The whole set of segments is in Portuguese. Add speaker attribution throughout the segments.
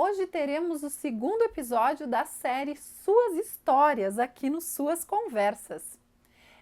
Speaker 1: Hoje teremos o segundo episódio da série Suas Histórias aqui no Suas Conversas.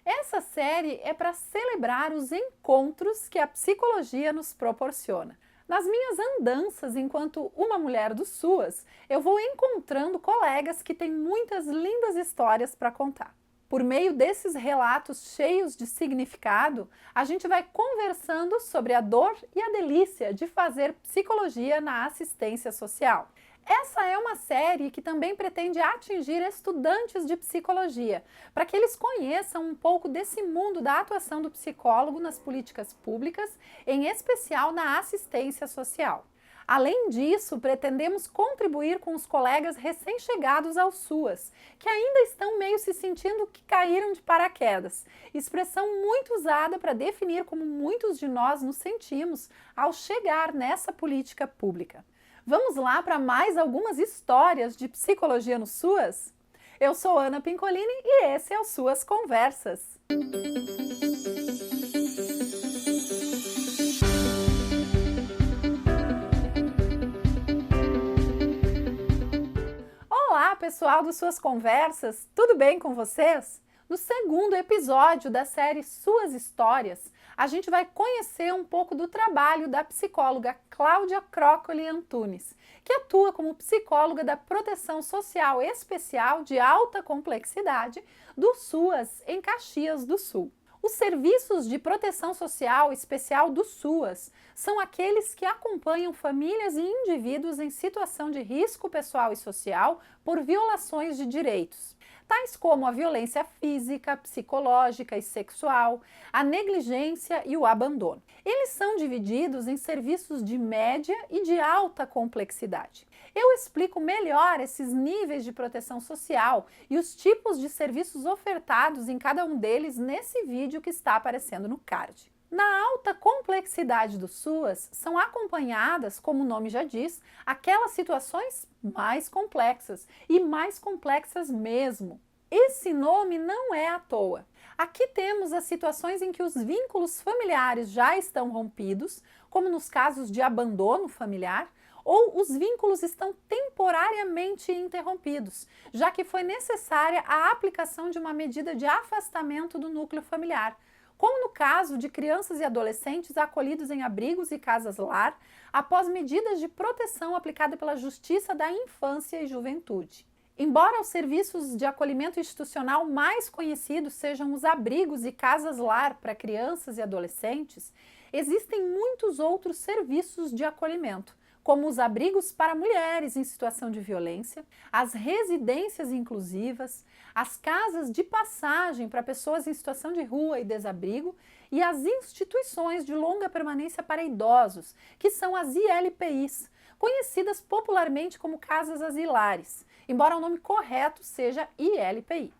Speaker 1: Essa série é para celebrar os encontros que a psicologia nos proporciona. Nas minhas andanças enquanto uma mulher do SUAS, eu vou encontrando colegas que têm muitas lindas histórias para contar. Por meio desses relatos cheios de significado, a gente vai conversando sobre a dor e a delícia de fazer psicologia na assistência social. Essa é uma série que também pretende atingir estudantes de psicologia, para que eles conheçam um pouco desse mundo da atuação do psicólogo nas políticas públicas, em especial na assistência social. Além disso, pretendemos contribuir com os colegas recém-chegados ao SUAS, que ainda estão meio se sentindo que caíram de paraquedas, expressão muito usada para definir como muitos de nós nos sentimos ao chegar nessa política pública. Vamos lá para mais algumas histórias de psicologia no SUAS? Eu sou Ana Pincolini e esse é o Suas Conversas. Olá, pessoal do Suas Conversas, tudo bem com vocês? No segundo episódio da série Suas Histórias, a gente vai conhecer um pouco do trabalho da psicóloga Cláudia Croccoli Antunes, que atua como psicóloga da Proteção Social Especial de Alta Complexidade do SUAS em Caxias do Sul. Os serviços de proteção social especial do SUAS são aqueles que acompanham famílias e indivíduos em situação de risco pessoal e social por violações de direitos, tais como a violência física, psicológica e sexual, a negligência e o abandono. Eles são divididos em serviços de média e de alta complexidade. Eu explico melhor esses níveis de proteção social e os tipos de serviços ofertados em cada um deles nesse vídeo que está aparecendo no card. Na alta complexidade do SUAS, são acompanhadas, como o nome já diz, aquelas situações mais complexas e mais complexas mesmo. Esse nome não é à toa. Aqui temos as situações em que os vínculos familiares já estão rompidos, como nos casos de abandono familiar, ou os vínculos estão temporariamente interrompidos, já que foi necessária a aplicação de uma medida de afastamento do núcleo familiar, como no caso de crianças e adolescentes acolhidos em abrigos e casas-lar, após medidas de proteção aplicada pela Justiça da Infância e Juventude. Embora os serviços de acolhimento institucional mais conhecidos sejam os abrigos e casas-lar para crianças e adolescentes, existem muitos outros serviços de acolhimento, como os abrigos para mulheres em situação de violência, as residências inclusivas, as casas de passagem para pessoas em situação de rua e desabrigo e as instituições de longa permanência para idosos, que são as ILPIs, conhecidas popularmente como casas asilares, embora o nome correto seja ILPI.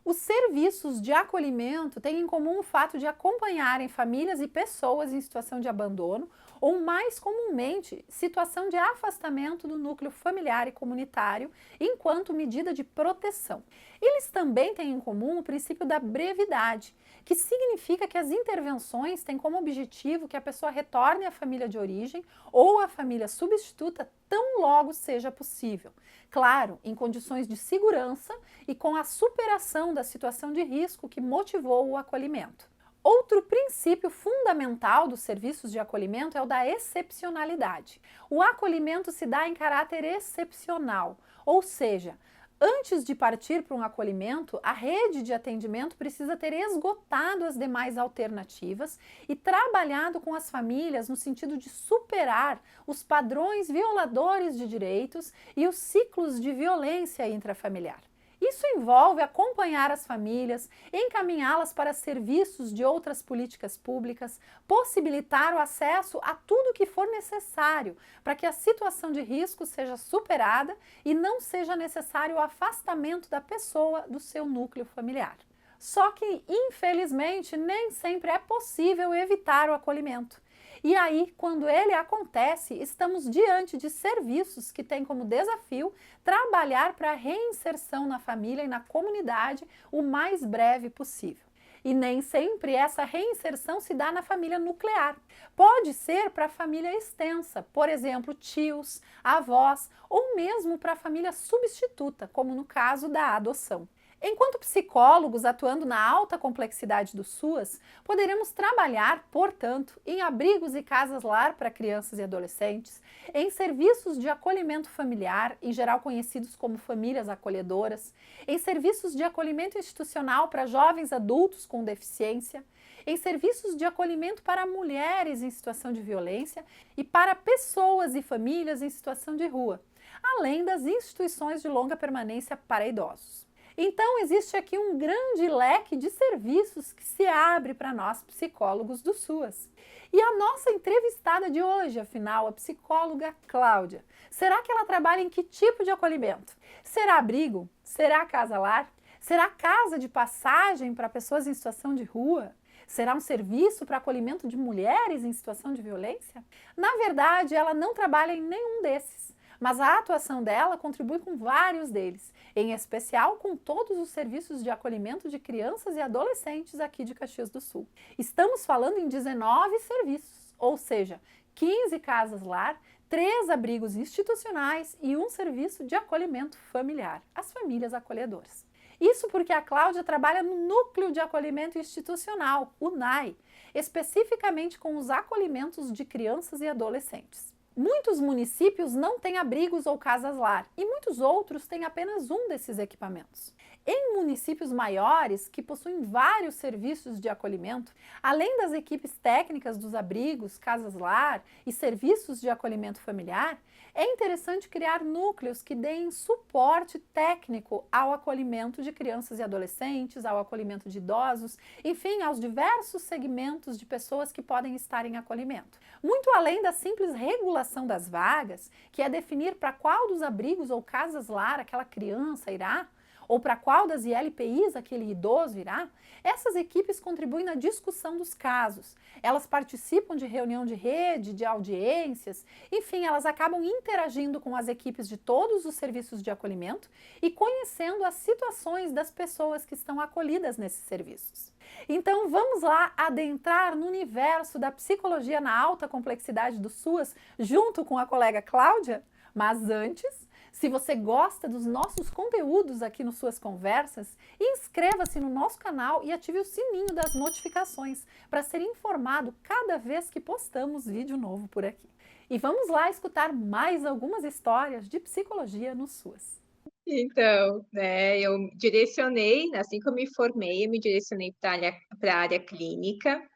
Speaker 1: Os serviços de acolhimento têm em comum o fato de acompanharem famílias e pessoas em situação de abandono ou, mais comumente, situação de afastamento do núcleo familiar e comunitário enquanto medida de proteção. Eles também têm em comum o princípio da brevidade, que significa que as intervenções têm como objetivo que a pessoa retorne à família de origem ou à família substituta tão logo seja possível. Claro, em condições de segurança e com a superação da situação de risco que motivou o acolhimento. Outro princípio fundamental dos serviços de acolhimento é o da excepcionalidade. O acolhimento se dá em caráter excepcional, ou seja, antes de partir para um acolhimento, a rede de atendimento precisa ter esgotado as demais alternativas e trabalhado com as famílias no sentido de superar os padrões violadores de direitos e os ciclos de violência intrafamiliar. Isso envolve acompanhar as famílias, encaminhá-las para serviços de outras políticas públicas, possibilitar o acesso a tudo que for necessário para que a situação de risco seja superada e não seja necessário o afastamento da pessoa do seu núcleo familiar. Só que, infelizmente, nem sempre é possível evitar o acolhimento. E aí, quando ele acontece, estamos diante de serviços que têm como desafio trabalhar para a reinserção na família e na comunidade o mais breve possível. E nem sempre essa reinserção se dá na família nuclear. Pode ser para a família extensa, por exemplo, tios, avós, ou mesmo para a família substituta, como no caso da adoção. Enquanto psicólogos atuando na alta complexidade do SUAS, poderemos trabalhar, portanto, em abrigos e casas-lar para crianças e adolescentes, em serviços de acolhimento familiar, em geral conhecidos como famílias acolhedoras, em serviços de acolhimento institucional para jovens adultos com deficiência, em serviços de acolhimento para mulheres em situação de violência e para pessoas e famílias em situação de rua, além das instituições de longa permanência para idosos. Então, existe aqui um grande leque de serviços que se abre para nós psicólogos do SUAS. E a nossa entrevistada de hoje, afinal, a psicóloga Cláudia, será que ela trabalha em que tipo de acolhimento? Será abrigo? Será casa-lar? Será casa de passagem para pessoas em situação de rua? Será um serviço para acolhimento de mulheres em situação de violência? Na verdade, ela não trabalha em nenhum desses, mas a atuação dela contribui com vários deles, em especial com todos os serviços de acolhimento de crianças e adolescentes aqui de Caxias do Sul. Estamos falando em 19 serviços, ou seja, 15 casas-lar, 3 abrigos institucionais e um serviço de acolhimento familiar, as famílias acolhedoras. Isso porque a Cláudia trabalha no Núcleo de Acolhimento Institucional, o NAI, especificamente com os acolhimentos de crianças e adolescentes. Muitos municípios não têm abrigos ou casas-lar e muitos outros têm apenas um desses equipamentos. Em municípios maiores, que possuem vários serviços de acolhimento, além das equipes técnicas dos abrigos, casas-lar e serviços de acolhimento familiar, é interessante criar núcleos que deem suporte técnico ao acolhimento de crianças e adolescentes, ao acolhimento de idosos, enfim, aos diversos segmentos de pessoas que podem estar em acolhimento. Muito além da simples regulação das vagas, que é definir para qual dos abrigos ou casas-lar aquela criança irá, ou para qual das ILPIs aquele idoso irá, essas equipes contribuem na discussão dos casos. Elas participam de reunião de rede, de audiências, enfim, elas acabam interagindo com as equipes de todos os serviços de acolhimento e conhecendo as situações das pessoas que estão acolhidas nesses serviços. Então vamos lá adentrar no universo da psicologia na alta complexidade do SUAS junto com a colega Cláudia? Mas antes, se você gosta dos nossos conteúdos aqui no Suas Conversas, inscreva-se no nosso canal e ative o sininho das notificações para ser informado cada vez que postamos vídeo novo por aqui. E vamos lá escutar mais algumas histórias de psicologia no Suas.
Speaker 2: Então, né, eu direcionei, assim que eu me formei, eu me direcionei para a área clínica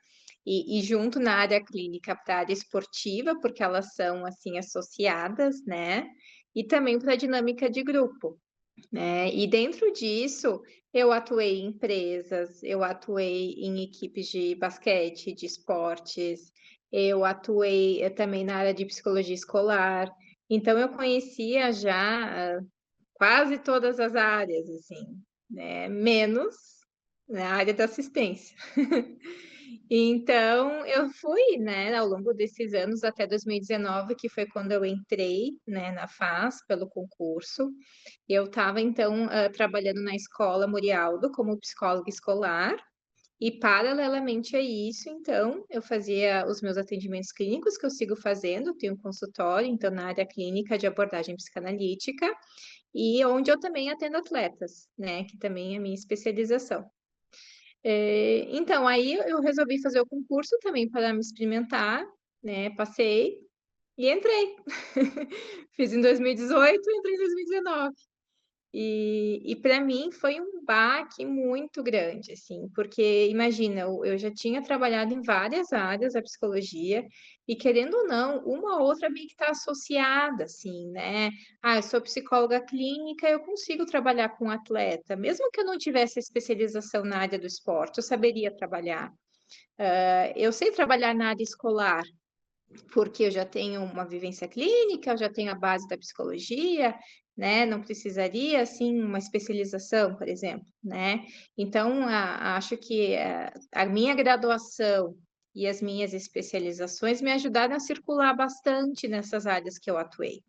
Speaker 2: e junto na área clínica para a área esportiva, porque elas são, assim, associadas, né, e também para a dinâmica de grupo, né. E dentro disso, eu atuei em empresas, eu atuei em equipes de basquete, de esportes, eu atuei, também na área de psicologia escolar, então eu conhecia já quase todas as áreas, assim, né, menos na área da assistência. Então, eu fui, né, ao longo desses anos, até 2019, que foi quando eu entrei, né, na FAS, pelo concurso, eu estava, então, trabalhando na escola Murialdo como psicóloga escolar, e paralelamente a isso, então, eu fazia os meus atendimentos clínicos, que eu sigo fazendo, tenho um consultório, então, na área clínica de abordagem psicanalítica, e onde eu também atendo atletas, né, que também é a minha especialização. Então, aí eu resolvi fazer o concurso também para me experimentar, né, passei e entrei. Fiz em 2018, entrei em 2019. E para mim foi um baque muito grande, assim, porque imagina, eu já tinha trabalhado em várias áreas da psicologia e querendo ou não, uma ou outra meio que está associada, assim, né? Ah, eu sou psicóloga clínica, eu consigo trabalhar com atleta, mesmo que eu não tivesse especialização na área do esporte, eu saberia trabalhar. Eu sei trabalhar na área escolar, porque eu já tenho uma vivência clínica, eu já tenho a base da psicologia, né? Não precisaria, assim, uma especialização, por exemplo, né? Então, acho que a minha graduação e as minhas especializações me ajudaram a circular bastante nessas áreas que eu atuei,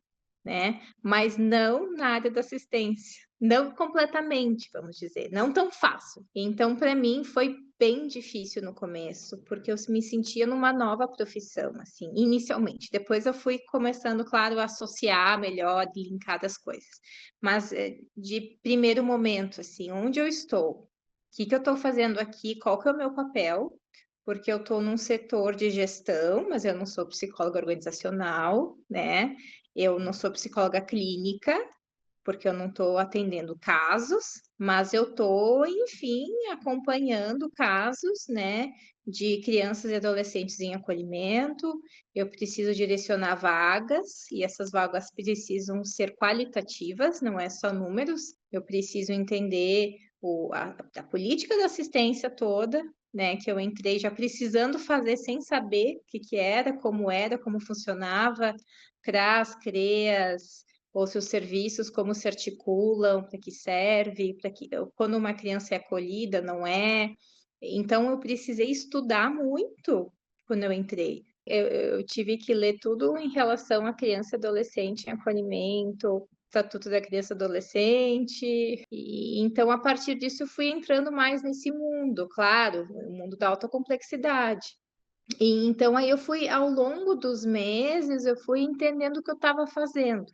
Speaker 2: né? Mas não na área da assistência, não completamente, vamos dizer, não tão fácil. Então, para mim, foi bem difícil no começo, porque eu me sentia numa nova profissão, assim, inicialmente. Depois eu fui começando, claro, a associar melhor, linkar as coisas. Mas de primeiro momento, assim, onde eu estou? O que que eu estou fazendo aqui? Qual que é o meu papel? Porque eu estou num setor de gestão, mas eu não sou psicóloga organizacional, né? Eu não sou psicóloga clínica, porque eu não estou atendendo casos, mas eu estou, enfim, acompanhando casos, né, de crianças e adolescentes em acolhimento. Eu preciso direcionar vagas, e essas vagas precisam ser qualitativas, não é só números. Eu preciso entender a política da assistência toda, né, que eu entrei já precisando fazer sem saber o que era, como funcionava, CRAS, CREAS, ou se os serviços como se articulam, para que serve, para que quando uma criança é acolhida, não é. Então eu precisei estudar muito quando eu entrei. Eu tive que ler tudo em relação à criança e adolescente em acolhimento, Estatuto da Criança e Adolescente. E então a partir disso eu fui entrando mais nesse mundo, claro, o mundo da alta complexidade. E então aí eu fui ao longo dos meses eu fui entendendo o que eu estava fazendo.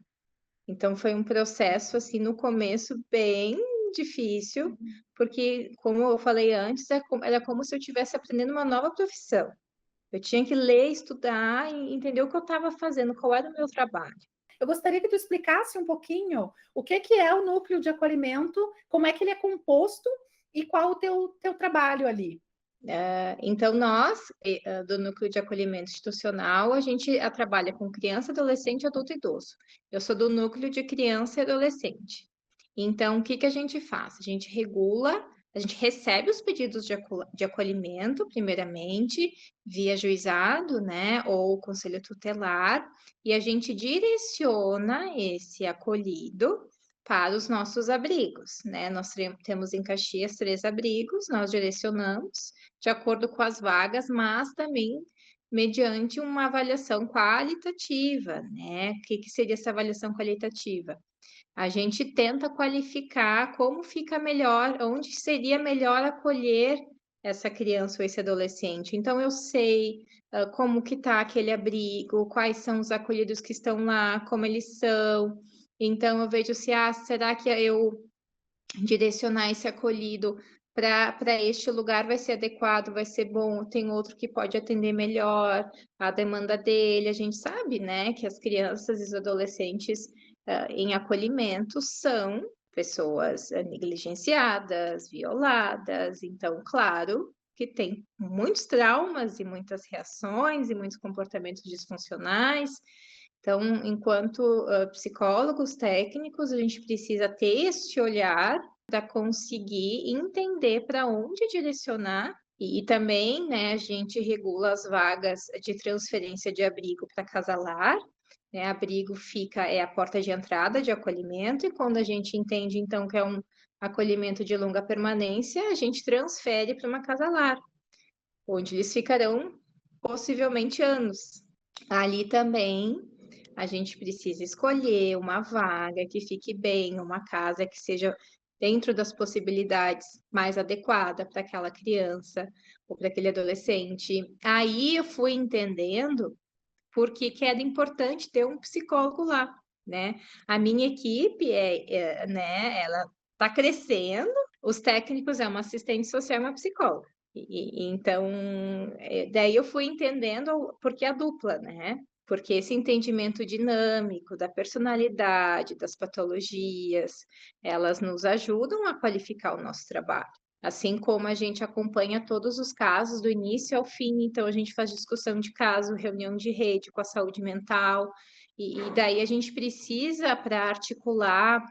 Speaker 2: Então foi um processo assim no começo bem difícil, porque como eu falei antes, era como se eu estivesse aprendendo uma nova profissão. Eu tinha que ler, estudar e entender o que eu estava fazendo, qual era o meu trabalho.
Speaker 1: Eu gostaria que tu explicasse um pouquinho o que é o núcleo de acolhimento, como é que ele é composto e qual o teu trabalho ali.
Speaker 2: Então, nós, do Núcleo de Acolhimento Institucional, a gente trabalha com criança, adolescente, adulto e idoso. Eu sou do Núcleo de Criança e Adolescente. Então, o que que a gente faz? A gente regula, a gente recebe os pedidos de acolhimento, primeiramente, via juizado, né, ou conselho tutelar, e a gente direciona esse acolhido para os nossos abrigos, né? Nós temos em Caxias 3 abrigos, nós direcionamos de acordo com as vagas, mas também mediante uma avaliação qualitativa, né? O que que seria essa avaliação qualitativa? A gente tenta qualificar como fica melhor, onde seria melhor acolher essa criança ou esse adolescente. Então, eu sei como que está aquele abrigo, quais são os acolhidos que estão lá, como eles são. Então, eu vejo se, será que eu direcionar esse acolhido para este lugar vai ser adequado, vai ser bom, tem outro que pode atender melhor a demanda dele. A gente sabe, né, que as crianças e os adolescentes em acolhimento são pessoas negligenciadas, violadas, então, claro que tem muitos traumas e muitas reações e muitos comportamentos disfuncionais. Então, enquanto psicólogos técnicos, a gente precisa ter este olhar para conseguir entender para onde direcionar e também, né, a gente regula as vagas de transferência de abrigo para casalar, né? Abrigo é a porta de entrada de acolhimento e quando a gente entende então que é um acolhimento de longa permanência, a gente transfere para uma casalar, onde eles ficarão possivelmente anos. Ali também a gente precisa escolher uma vaga que fique bem, uma casa que seja dentro das possibilidades mais adequada para aquela criança ou para aquele adolescente. Aí eu fui entendendo por que que era importante ter um psicólogo lá, né? A minha equipe né, ela está crescendo, os técnicos é uma assistente social e uma psicóloga. Então, daí eu fui entendendo porque a dupla, né? Porque esse entendimento dinâmico da personalidade, das patologias, elas nos ajudam a qualificar o nosso trabalho. Assim como a gente acompanha todos os casos do início ao fim, então a gente faz discussão de caso, reunião de rede com a saúde mental, e daí a gente precisa, para articular,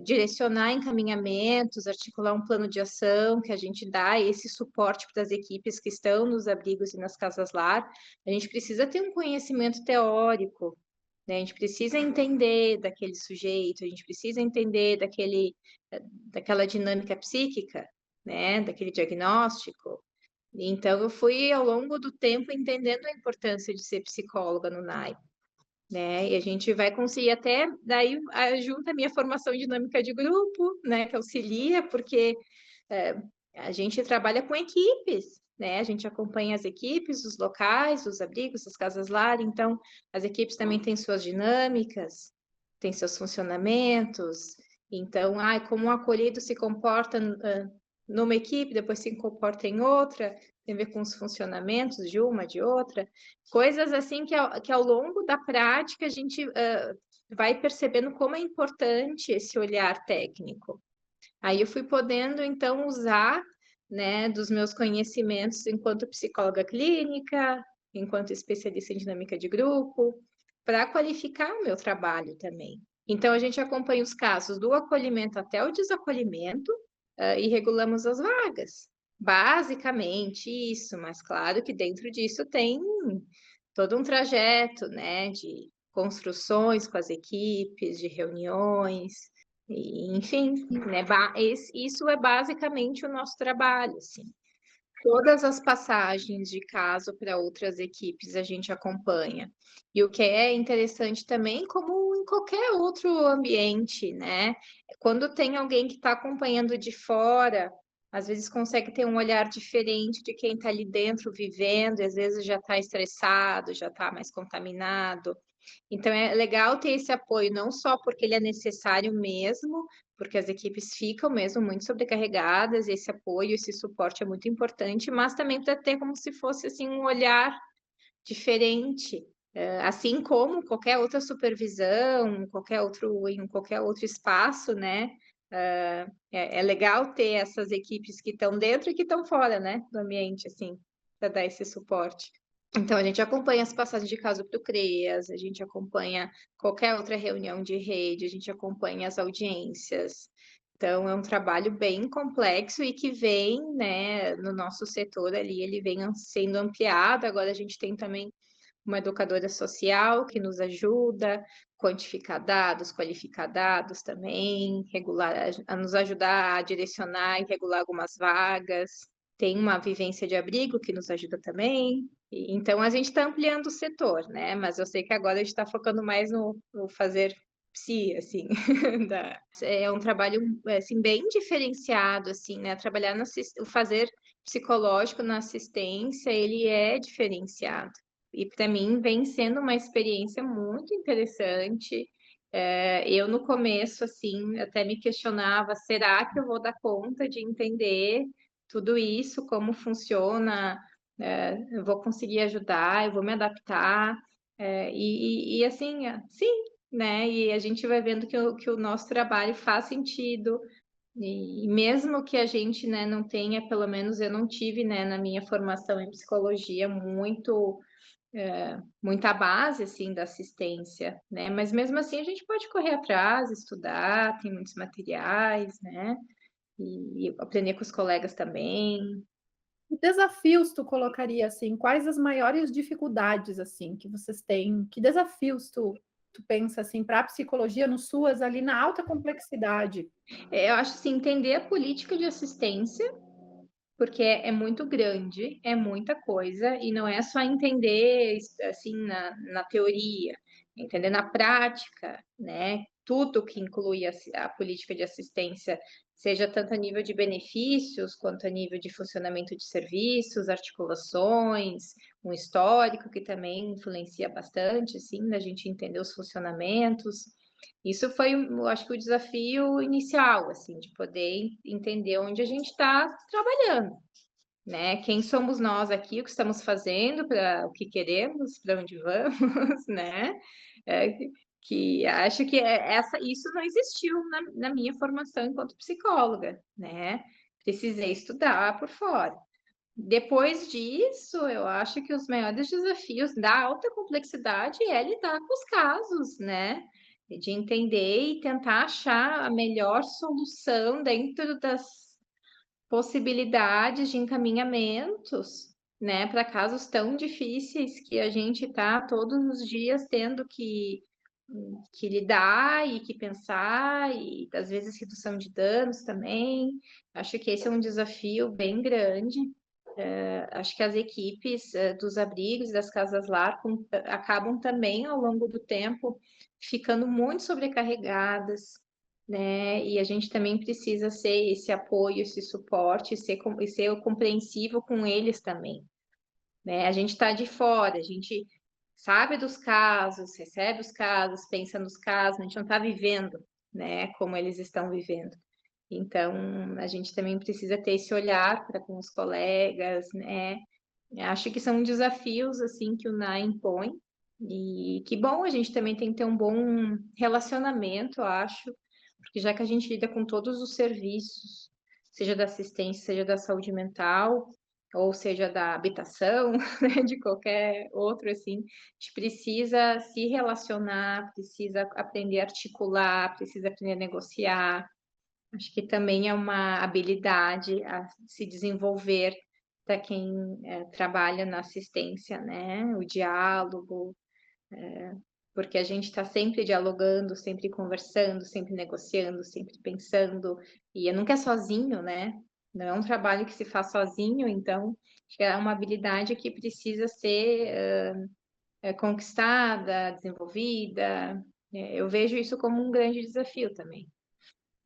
Speaker 2: direcionar encaminhamentos, articular um plano de ação, que a gente dá esse suporte para as equipes que estão nos abrigos e nas casas-lar, a gente precisa ter um conhecimento teórico, né? A gente precisa entender daquele sujeito, a gente precisa entender daquela dinâmica psíquica, né? Daquele diagnóstico. Então, eu fui, ao longo do tempo, entendendo a importância de ser psicóloga no NAI, né? E a gente vai conseguir até, daí, junta a minha formação em dinâmica de grupo, né? Que auxilia, porque A gente trabalha com equipes, né? A gente acompanha as equipes, os locais, os abrigos, as casas lar. Então, as equipes também têm suas dinâmicas, têm seus funcionamentos. Então, como o acolhido se comporta numa equipe, depois se comporta em outra, tem a ver com os funcionamentos de uma, de outra. Coisas assim que ao longo da prática a gente vai percebendo como é importante esse olhar técnico. Aí eu fui podendo, então, usar, né, dos meus conhecimentos enquanto psicóloga clínica, enquanto especialista em dinâmica de grupo, para qualificar o meu trabalho também. Então, a gente acompanha os casos do acolhimento até o desacolhimento, e regulamos as vagas. Basicamente isso, mas claro que dentro disso tem todo um trajeto, né, de construções com as equipes, de reuniões, enfim, né? Isso é basicamente o nosso trabalho, assim. Todas as passagens de caso para outras equipes a gente acompanha. E o que é interessante também, como em qualquer outro ambiente, né? Quando tem alguém que está acompanhando de fora, às vezes consegue ter um olhar diferente de quem está ali dentro vivendo, e às vezes já está estressado, já está mais contaminado. Então é legal ter esse apoio, não só porque ele é necessário mesmo, porque as equipes ficam mesmo muito sobrecarregadas, e esse apoio, esse suporte é muito importante, mas também para ter como se fosse assim um olhar diferente, assim como qualquer outra supervisão, em qualquer outro espaço, né? É legal ter essas equipes que estão dentro e que estão fora, né, do ambiente, assim, para dar esse suporte. Então, a gente acompanha as passagens de caso para o CREAS, a gente acompanha qualquer outra reunião de rede, a gente acompanha as audiências. Então, é um trabalho bem complexo e que vem, né, no nosso setor ali, ele vem sendo ampliado. Agora, a gente tem também uma educadora social que nos ajuda, quantificar dados, qualificar dados também, regular, a nos ajudar a direcionar e regular algumas vagas. Tem uma vivência de abrigo que nos ajuda também. Então, a gente está ampliando o setor, né? Mas eu sei que agora a gente está focando mais no fazer psi, assim. É um trabalho, assim, bem diferenciado, assim, né? Trabalhar o fazer psicológico na assistência, ele é diferenciado. E para mim vem sendo uma experiência muito interessante. Eu no começo, assim, até me questionava, será que eu vou dar conta de entender tudo isso, como funciona? Eu vou conseguir ajudar, eu vou me adaptar. Assim, sim, né? E a gente vai vendo que o nosso trabalho faz sentido. E mesmo que a gente, né, não tenha, pelo menos eu não tive, né, na minha formação em psicologia, muita base, assim, da assistência, né? Mas mesmo assim a gente pode correr atrás, estudar, tem muitos materiais, né? E aprender com os colegas também.
Speaker 1: Que desafios tu colocaria assim? Quais as maiores dificuldades assim que vocês têm? Que desafios tu pensa assim para a psicologia no SUAS ali na alta complexidade?
Speaker 2: Eu acho assim, entender a política de assistência, porque é muito grande, é muita coisa, e não é só entender assim na teoria, entender na prática, né? Tudo que inclui a política de assistência, seja tanto a nível de benefícios, quanto a nível de funcionamento de serviços, articulações, um histórico que também influencia bastante, assim, da gente entender os funcionamentos. Isso foi, eu acho que o desafio inicial, assim, de poder entender onde a gente está trabalhando, né? Quem somos nós aqui, o que estamos fazendo, para o que queremos, para onde vamos, né? É, que acho que isso não existiu na minha formação enquanto psicóloga, né? Precisei estudar por fora. Depois disso, eu acho que os maiores desafios da alta complexidade é lidar com os casos, né? De entender e tentar achar a melhor solução dentro das possibilidades de encaminhamentos, né, para casos tão difíceis que a gente está todos os dias tendo que lidar e que pensar, e às vezes redução de danos também. Acho que esse é um desafio bem grande. Acho que as equipes dos abrigos, das casas lar, acabam também ao longo do tempo ficando muito sobrecarregadas, né? E a gente também precisa ser esse apoio, esse suporte, e ser compreensivo com eles também, né? A gente está de fora, a gente sabe dos casos, recebe os casos, pensa nos casos, a gente não está vivendo, né, como eles estão vivendo. Então, a gente também precisa ter esse olhar para com os colegas, né? Acho que são desafios assim que o NAI impõe. E que bom, a gente também tem que ter um bom relacionamento, eu acho, porque já que a gente lida com todos os serviços, seja da assistência, seja da saúde mental, ou seja da habitação, né, de qualquer outro assim, a gente precisa se relacionar, precisa aprender a articular, precisa aprender a negociar. Acho que também é uma habilidade a se desenvolver para quem trabalha na assistência, né? O diálogo, porque a gente está sempre dialogando, sempre conversando, sempre negociando, sempre pensando, e nunca é sozinho, né? Não é um trabalho que se faz sozinho, então acho que é uma habilidade que precisa ser conquistada, desenvolvida. Eu vejo isso como um grande desafio também.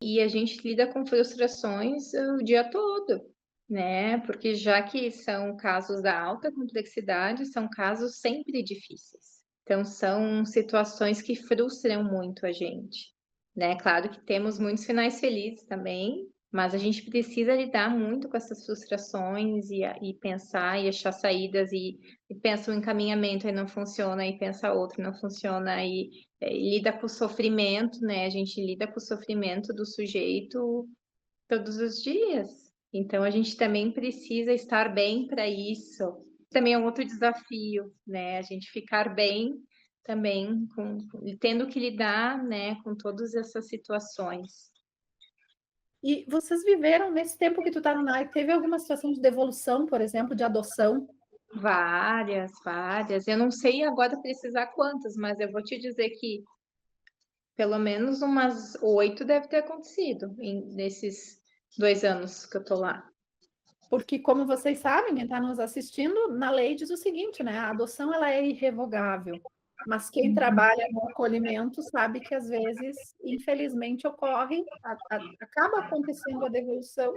Speaker 2: E a gente lida com frustrações o dia todo, né? Porque já que são casos da alta complexidade, são casos sempre difíceis. Então, são situações que frustram muito a gente, né? Claro que temos muitos finais felizes também, mas a gente precisa lidar muito com essas frustrações e pensar e achar saídas e pensa um encaminhamento e não funciona, e pensa outro e não funciona, e lida com o sofrimento, né? A gente lida com o sofrimento do sujeito todos os dias. Então, a gente também precisa estar bem para isso. Também é um outro desafio, né? A gente ficar bem também tendo que lidar, né, com todas essas situações.
Speaker 1: E vocês viveram, nesse tempo que tu tá no NAI, teve alguma situação de devolução, por exemplo, de adoção?
Speaker 2: Várias, várias. Eu não sei agora precisar quantas, mas eu vou te dizer que pelo menos umas 8 deve ter acontecido nesses 2 anos que eu tô lá.
Speaker 1: Porque, como vocês sabem, quem está nos assistindo, na lei diz o seguinte, né? A adoção ela é irrevogável. Mas quem trabalha no acolhimento sabe que às vezes, infelizmente, acaba acontecendo a devolução.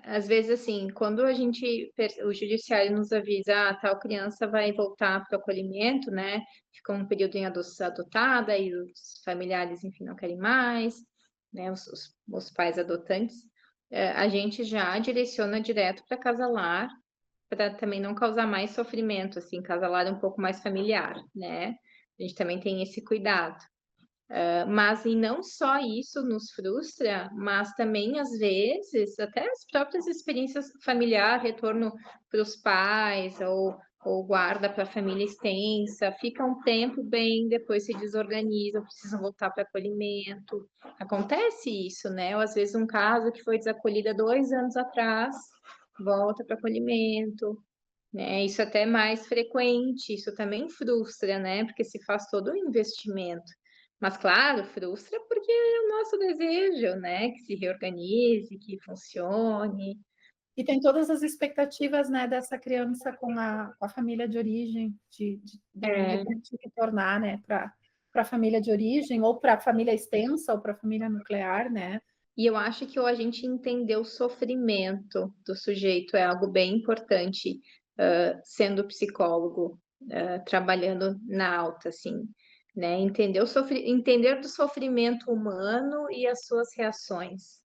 Speaker 2: Às vezes, assim, quando o judiciário nos avisa, tal criança vai voltar para o acolhimento, né? Ficou um período em adoção adotada e os familiares, enfim, não querem mais, né? Os pais adotantes, a gente já direciona direto para casa lar, para também não causar mais sofrimento, assim, casa lar é um pouco mais familiar, né? A gente também tem esse cuidado. Mas e não só isso nos frustra, mas também às vezes até as próprias experiências familiar, retorno para os pais ou guarda para a família extensa, fica um tempo bem, depois se desorganiza, precisa voltar para acolhimento. Acontece isso, né? Ou às vezes um caso que foi desacolhido há 2 anos atrás, volta para acolhimento. Né? Isso até é mais frequente, isso também frustra, né? Porque se faz todo um investimento. Mas, claro, frustra porque é o nosso desejo, né? Que se reorganize, que funcione.
Speaker 1: E tem todas as expectativas, né, dessa criança com a família de origem, de
Speaker 2: É,
Speaker 1: repente retornar, né, para a família de origem, ou para a família extensa, ou para a família nuclear, né?
Speaker 2: e eu acho que a gente entender o sofrimento do sujeito é algo bem importante, sendo psicólogo, trabalhando na alta, assim, né? Entender do sofrimento humano e as suas reações.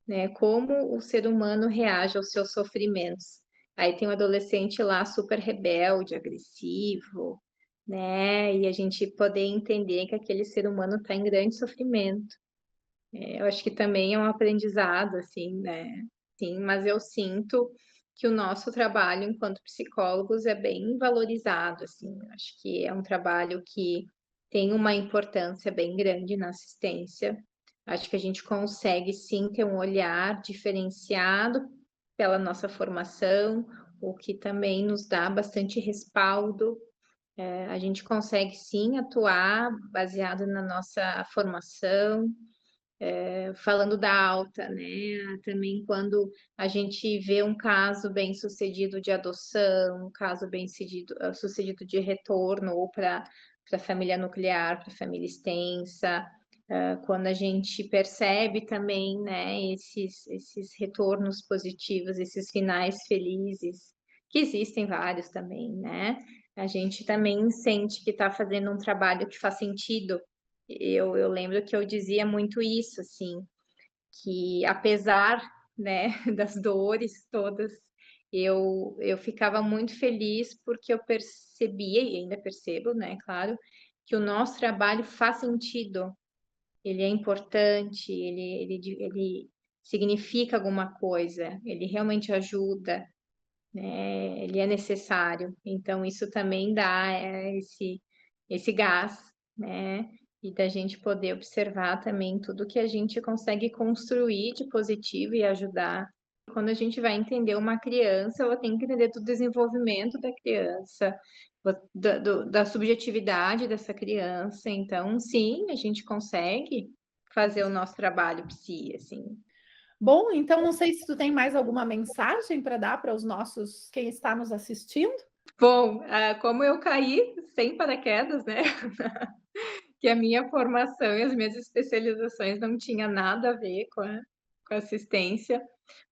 Speaker 2: Né? Como o ser humano reage aos seus sofrimentos. Aí tem um adolescente lá super rebelde, agressivo, né? E a gente poder entender que aquele ser humano está em grande sofrimento. Eu acho que também é um aprendizado, assim, né? Sim, mas eu sinto que o nosso trabalho enquanto psicólogos é bem valorizado, assim. Acho que é um trabalho que tem uma importância bem grande na assistência. Acho que a gente consegue sim ter um olhar diferenciado pela nossa formação, o que também nos dá bastante respaldo. A gente consegue sim atuar baseado na nossa formação, falando da alta, né? Também quando a gente vê um caso bem sucedido de adoção, um caso bem sucedido de retorno ou para a família nuclear, para a família extensa, Quando a gente percebe também, né, esses retornos positivos, esses finais felizes, que existem vários também, né? A gente também sente que está fazendo um trabalho que faz sentido. Eu lembro que eu dizia muito isso, assim, que apesar, né, das dores todas, eu ficava muito feliz porque eu percebia, e ainda percebo, né, claro, que o nosso trabalho faz sentido, ele é importante, ele significa alguma coisa, ele realmente ajuda, né? Ele é necessário. Então, isso também dá esse gás, né? E da gente poder observar também tudo que a gente consegue construir de positivo e ajudar. Quando a gente vai entender uma criança, ela tem que entender do desenvolvimento da criança, da subjetividade dessa criança. Então, sim, a gente consegue fazer o nosso trabalho psi, assim.
Speaker 1: Bom, então não sei se tu tem mais alguma mensagem para dar para os nossos, quem está nos assistindo.
Speaker 2: Bom, como eu caí sem paraquedas, né? Que a minha formação e as minhas especializações não tinha nada a ver com assistência,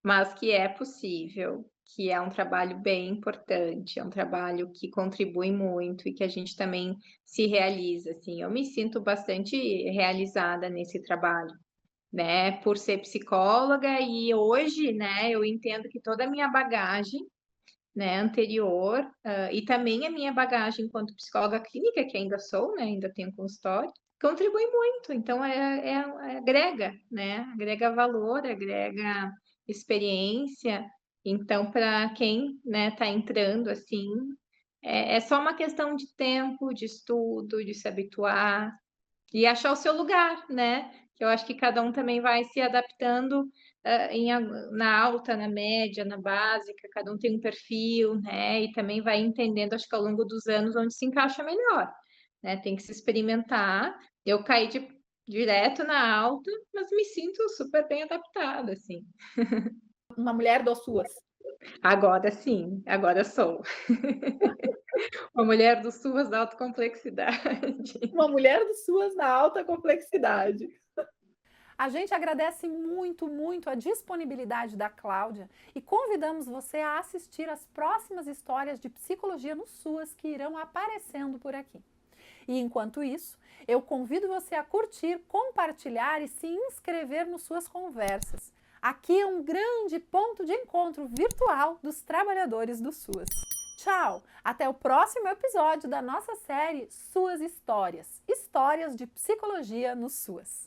Speaker 2: mas que é possível, que é um trabalho bem importante, é um trabalho que contribui muito e que a gente também se realiza, assim. Eu me sinto bastante realizada nesse trabalho, né, por ser psicóloga e hoje, né, eu entendo que toda a minha bagagem, né, anterior, e também a minha bagagem enquanto psicóloga clínica, que ainda sou, né, ainda tenho consultório, contribui muito. Então, agrega, né, agrega valor, agrega experiência. Então, para quem, né, está entrando assim, é só uma questão de tempo, de estudo, de se habituar e achar o seu lugar, né? Que eu acho que cada um também vai se adaptando na alta, na média, na básica, cada um tem um perfil, né? E também vai entendendo, acho que ao longo dos anos, onde se encaixa melhor, né? Tem que se experimentar. Eu caí direto na alta, mas me sinto super bem adaptada, assim.
Speaker 1: Uma mulher das suas.
Speaker 2: Agora sim, agora sou. Uma mulher dos suas da alta complexidade.
Speaker 1: Uma mulher das suas na alta complexidade. A gente agradece muito, muito a disponibilidade da Cláudia e convidamos você a assistir as próximas histórias de psicologia no SUAS que irão aparecendo por aqui. E enquanto isso, eu convido você a curtir, compartilhar e se inscrever nos Suas Conversas. Aqui é um grande ponto de encontro virtual dos trabalhadores do SUAS. Tchau! Até o próximo episódio da nossa série Suas Histórias. Histórias de Psicologia no SUAS.